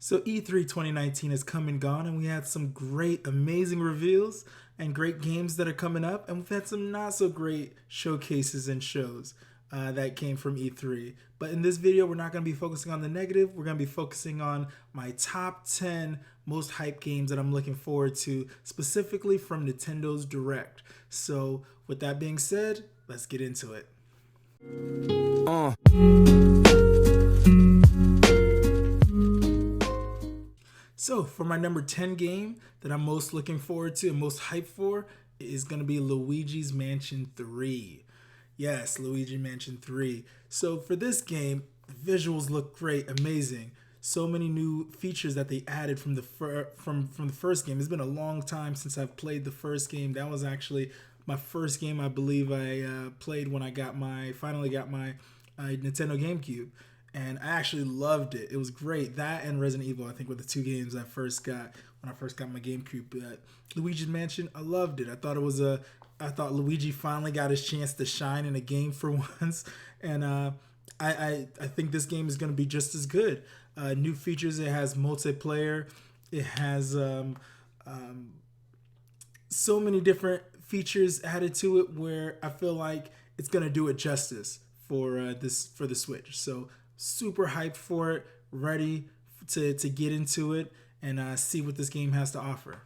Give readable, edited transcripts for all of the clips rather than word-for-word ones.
So E3 2019 has come and gone, and we had some great, amazing reveals and great games that are coming up, and we've had some not so great showcases and shows that came from E3. But in this video, we're not going to be focusing on the negative. We're going to be focusing on my top 10 most hyped games that I'm looking forward to, specifically from Nintendo's Direct. So, with that being said, let's get into it. So, for my number 10 game that I'm most looking forward to and most hyped for is going to be Luigi's Mansion 3. Yes, Luigi Mansion 3. So, for this game, the visuals look great, amazing. So many new features that they added from the from the first game. It's been a long time since I've played the first game. That was actually my first game I believe I played when I finally got my Nintendo GameCube, and I actually loved it. It was great. That and Resident Evil, I think, were the two games I first got when I first got my GameCube. But Luigi's Mansion, I loved it. I thought Luigi finally got his chance to shine in a game for once, and I think this game is going to be just as good. New features. It has multiplayer. It has so many different features added to it where I feel like it's going to do it justice for the Switch. So super hyped for it, ready to get into it and see what this game has to offer.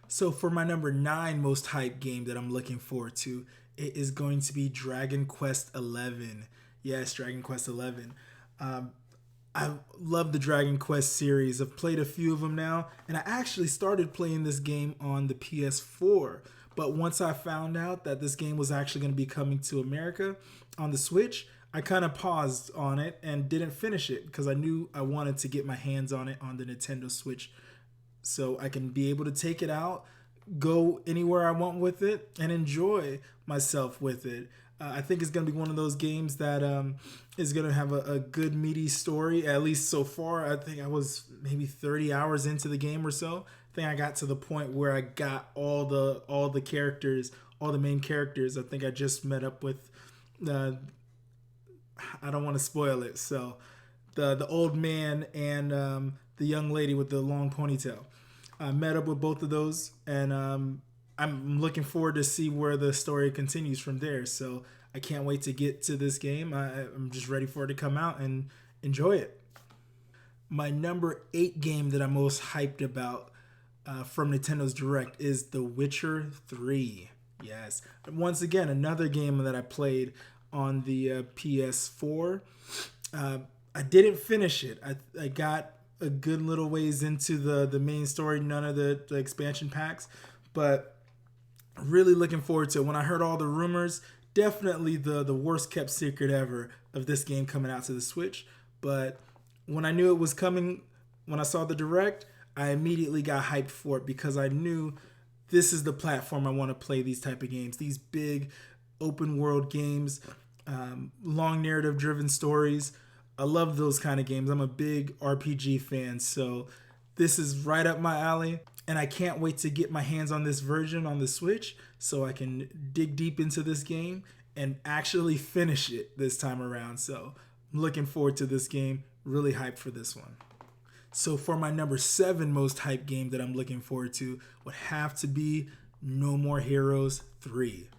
So for my number 9 most hyped game that I'm looking forward to, it is going to be Dragon Quest XI. Yes, Dragon Quest XI. I love the Dragon Quest series. I've played a few of them now, and I actually started playing this game on the PS4. But once I found out that this game was actually going to be coming to America on the Switch, I kind of paused on it and didn't finish it because I knew I wanted to get my hands on it on the Nintendo Switch so I can be able to take it out, go anywhere I want with it, and enjoy myself with it. I think it's going to be one of those games that is going to have a good meaty story, at least so far. I think I was maybe 30 hours into the game or so. I think I got to the point where I got all the characters, all the main characters. I think I just met up with I don't want to spoil it. So the old man and the young lady with the long ponytail. I met up with both of those, and I'm looking forward to see where the story continues from there. So I can't wait to get to this game. I'm just ready for it to come out and enjoy it. My number 8 game that I'm most hyped about from Nintendo's Direct is The Witcher 3. Yes. Once again, another game that I played on the PS4. I didn't finish it. I got a good little ways into the main story, none of the expansion packs, but really looking forward to it. When I heard all the rumors, definitely the worst kept secret ever of this game coming out to the Switch. But when I knew it was coming, when I saw the Direct, I immediately got hyped for it because I knew this is the platform I want to play these type of games. These big open world games, long narrative driven stories. I love those kind of games. I'm a big RPG fan, so this is right up my alley, and I can't wait to get my hands on this version on the Switch so I can dig deep into this game and actually finish it this time around. So I'm looking forward to this game. Really hyped for this one. So for my number 7 most hyped game that I'm looking forward to would have to be No More Heroes 3.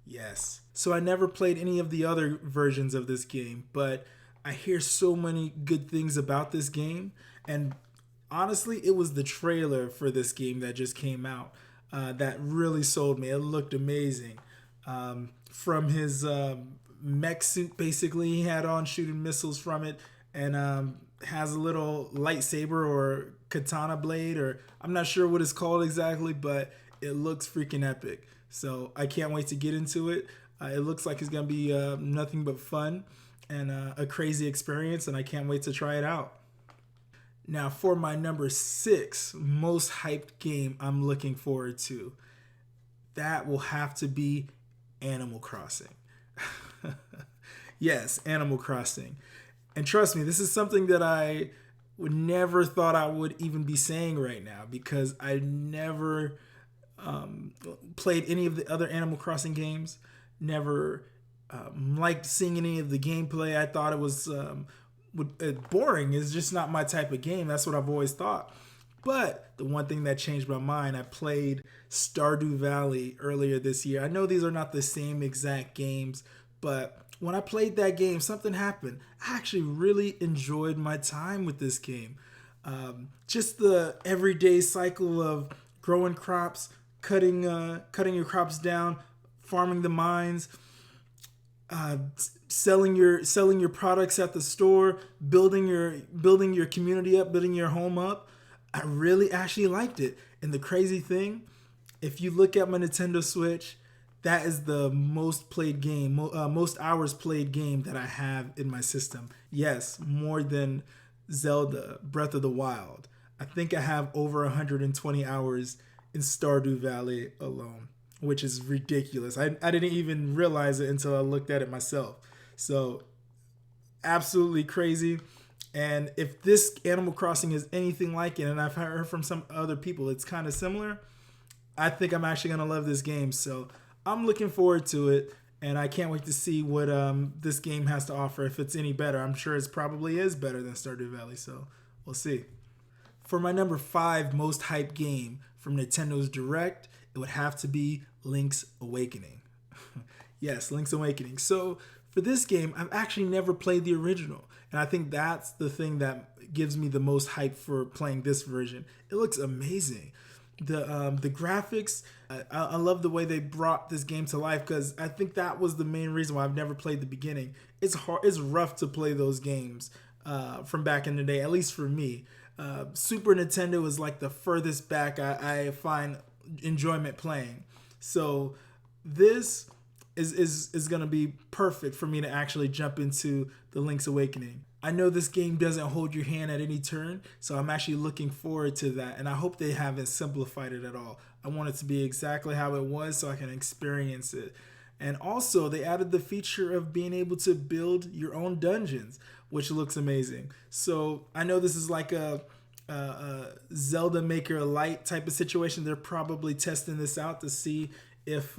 Yes. So I never played any of the other versions of this game, but I hear so many good things about this game, and honestly, it was the trailer for this game that just came out that really sold me. It looked amazing. From his mech suit, basically, he had on shooting missiles from it, and has a little lightsaber or katana blade, or I'm not sure what it's called exactly, but it looks freaking epic. So I can't wait to get into it. It looks like it's going to be nothing but fun and a crazy experience, and I can't wait to try it out. Now, for my number 6 most hyped game I'm looking forward to, that will have to be Animal Crossing. Yes, Animal Crossing. And trust me, this is something that I would never thought I would even be saying right now because I never played any of the other Animal Crossing games, never liked seeing any of the gameplay. I thought it was boring. It's just not my type of game. That's what I've always thought. But the one thing that changed my mind, I played Stardew Valley earlier this year. I know these are not the same exact games, but when I played that game, something happened. I actually really enjoyed my time with this game. Just the everyday cycle of growing crops, cutting your crops down, farming the mines, selling your products at the store, building your community up, building your home up. I really actually liked it. And the crazy thing, if you look at my Nintendo Switch, that is the most played game, most hours played game that I have in my system. Yes, more than Zelda Breath of the Wild. I think I have over 120 hours in Stardew Valley alone, which is ridiculous. I didn't even realize it until I looked at it myself. So, absolutely crazy. And if this Animal Crossing is anything like it, and I've heard from some other people it's kind of similar, I think I'm actually going to love this game. So I'm looking forward to it, and I can't wait to see what this game has to offer. If it's any better, I'm sure it probably is better than Stardew Valley, so we'll see. For my number 5 most hyped game from Nintendo's Direct, it would have to be Link's Awakening. Yes, Link's Awakening. So for this game, I've actually never played the original, and I think that's the thing that gives me the most hype for playing this version. It looks amazing. The graphics, I love the way they brought this game to life, because I think that was the main reason why I've never played the beginning. It's hard, it's rough to play those games from back in the day, at least for me. Super Nintendo is like the furthest back I find enjoyment playing. So this is going to be perfect for me to actually jump into the Link's Awakening. I know this game doesn't hold your hand at any turn, so I'm actually looking forward to that, and I hope they haven't simplified it at all. I want it to be exactly how it was so I can experience it. And also, they added the feature of being able to build your own dungeons, which looks amazing. So I know this is like a Zelda Maker Lite type of situation. They're probably testing this out to see if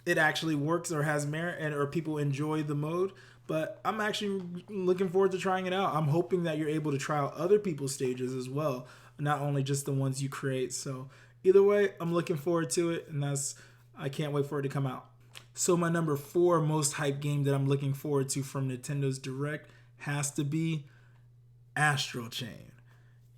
it actually works or has merit, and or people enjoy the mode. But I'm actually looking forward to trying it out. I'm hoping that you're able to try out other people's stages as well, not only just the ones you create. So either way, I'm looking forward to it, and I can't wait for it to come out. So my number 4 most hyped game that I'm looking forward to from Nintendo's Direct has to be Astral Chain.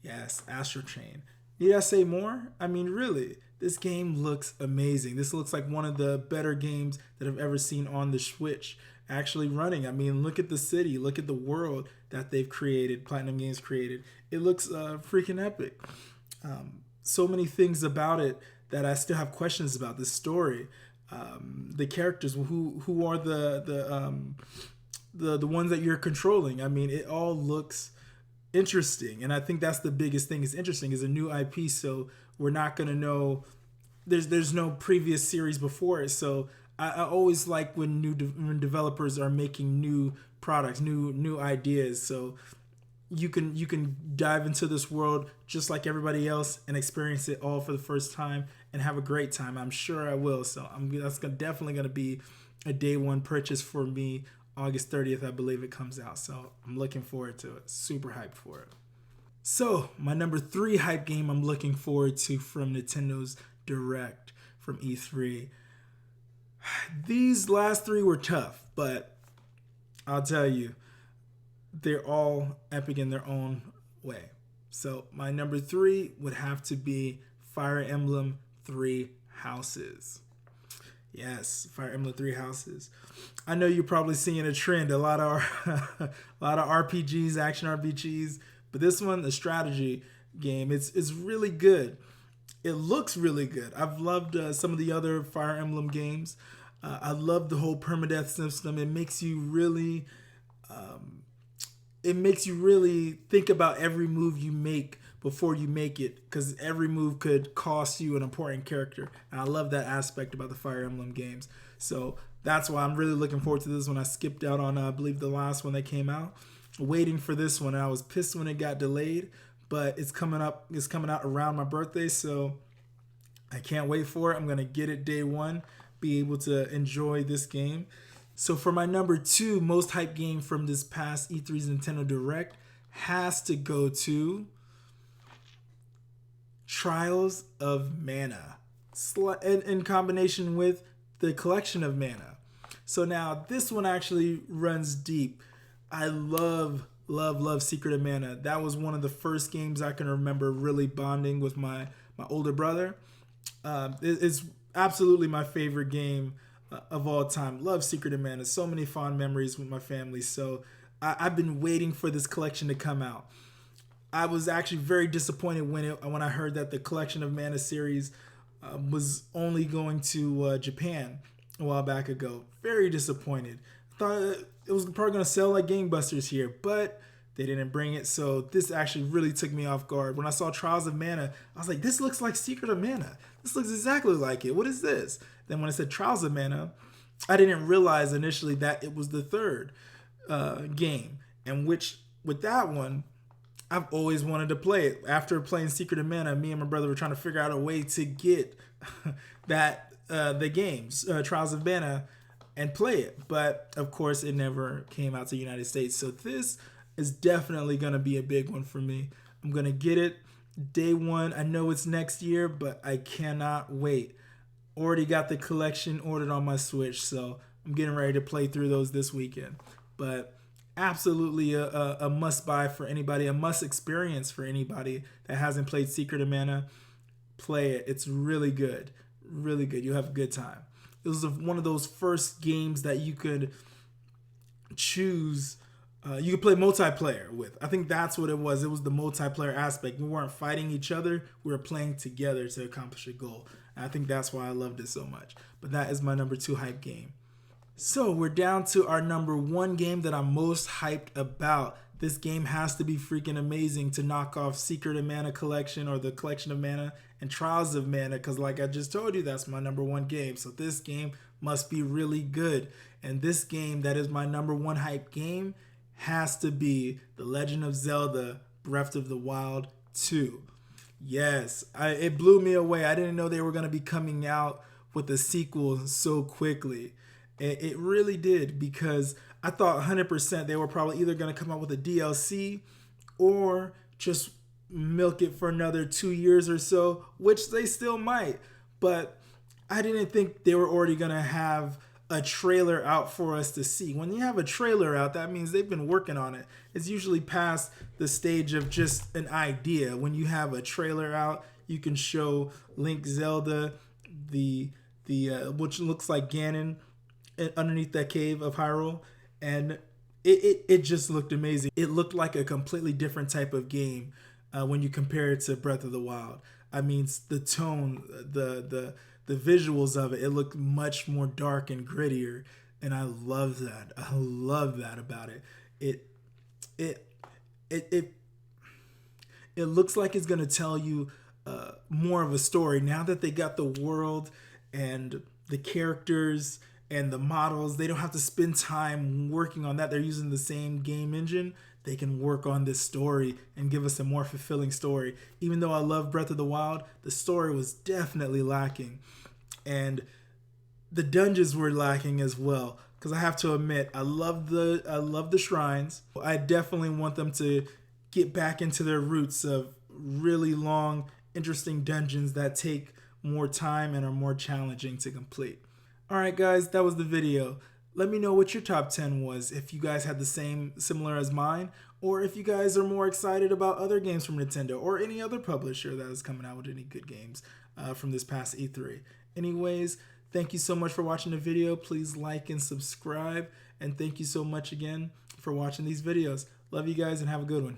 Yes, Astral Chain. Need I say more? I mean, really, this game looks amazing. This looks like one of the better games that I've ever seen on the Switch actually running. I mean, look at the city, look at the world that they've created, Platinum Games created. It looks freaking epic. So many things about it that I still have questions about. The story, the characters, who are the ones that you're controlling. I mean, it all looks interesting, and I think that's the biggest thing. Is interesting is a new IP, so we're not gonna know. There's no previous series before it, so I always like when when developers are making new products, new ideas. So you can dive into this world just like everybody else and experience it all for the first time and have a great time. I'm sure I will. So definitely gonna be a day one purchase for me. August 30th, I believe it comes out. So I'm looking forward to it. Super hyped for it. So my number 3 hype game I'm looking forward to from Nintendo's Direct from E3. These last 3 were tough, but I'll tell you, they're all epic in their own way. So my number 3 would have to be Fire Emblem 3 Houses. Yes, Fire Emblem 3 Houses. I know you're probably seeing a trend, a lot of RPGs, action RPGs, but this one, the strategy game, it's really good. It looks really good. I've loved some of the other Fire Emblem games. I love the whole permadeath system. It makes you really think about every move you make before you make it, because every move could cost you an important character. And I love that aspect about the Fire Emblem games. So that's why I'm really looking forward to this one. I skipped out on, I believe, the last one that came out, waiting for this one. And I was pissed when it got delayed, but it's coming up. It's coming out around my birthday, so I can't wait for it. I'm gonna get it day one, be able to enjoy this game. So for my number 2 most hyped game from this past E3's Nintendo Direct has to go to Trials of Mana in combination with the Collection of Mana. So now this one actually runs deep. I love Secret of Mana. That was one of the first games I can remember really bonding with my older brother. It's absolutely my favorite game of all time. Love Secret of Mana. So many fond memories with my family. So I've been waiting for this collection to come out. I was actually very disappointed when I heard that the Collection of Mana series was only going to Japan a while back ago. Very disappointed. Thought it was probably going to sell like gangbusters here, but they didn't bring it. So this actually really took me off guard. When I saw Trials of Mana, I was like, this looks like Secret of Mana. This looks exactly like it. What is this? Then when I said Trials of Mana, I didn't realize initially that it was the third game, and which with that one, I've always wanted to play it. After playing Secret of Mana, me and my brother were trying to figure out a way to get the games, Trials of Mana, and play it. But of course, it never came out to the United States. So this is definitely going to be a big one for me. I'm going to get it day one. I know it's next year, but I cannot wait. Already got the collection ordered on my Switch, so I'm getting ready to play through those this weekend. But absolutely a must buy for anybody, a must experience for anybody that hasn't played Secret of Mana. Play it. It's really good. Really good. You'll have a good time. It was one of those first games that you could choose. You could play multiplayer with. I think that's what it was. It was the multiplayer aspect. We weren't fighting each other. We were playing together to accomplish a goal. And I think that's why I loved it so much. But that is my number 2 hype game. So we're down to our number 1 game that I'm most hyped about. This game has to be freaking amazing to knock off Secret of Mana Collection or the Collection of Mana and Trials of Mana, because like I just told you, that's my number 1 game. So this game must be really good. And this game that is my number 1 hype game has to be The Legend of Zelda Breath of the Wild 2. Yes, it blew me away. I didn't know they were going to be coming out with a sequel so quickly. It really did, because I thought 100% they were probably either going to come out with a DLC or just milk it for another 2 years or so, which they still might. But I didn't think they were already going to have a trailer out for us to see. When you have a trailer out, that means they've been working on it. It's usually past the stage of just an idea. When you have a trailer out, you can show Link, Zelda, the which looks like Ganon underneath that cave of Hyrule, and it just looked amazing. It looked like a completely different type of game when you compare it to Breath of the Wild. I mean, the tone, the visuals of it looked much more dark and grittier, and I love that. I love that about it. It looks like it's gonna tell you more of a story now that they got the world and the characters and the models. They don't have to spend time working on that. They're using the same game engine. They can work on this story and give us a more fulfilling story. Even though I love Breath of the Wild, the story was definitely lacking. And the dungeons were lacking as well. Because I have to admit, I love the shrines. I definitely want them to get back into their roots of really long, interesting dungeons that take more time and are more challenging to complete. Alright guys, that was the video. Let me know what your top 10 was, if you guys had the similar as mine, or if you guys are more excited about other games from Nintendo, or any other publisher that is coming out with any good games from this past E3. Anyways, thank you so much for watching the video. Please like and subscribe, and thank you so much again for watching these videos. Love you guys and have a good one.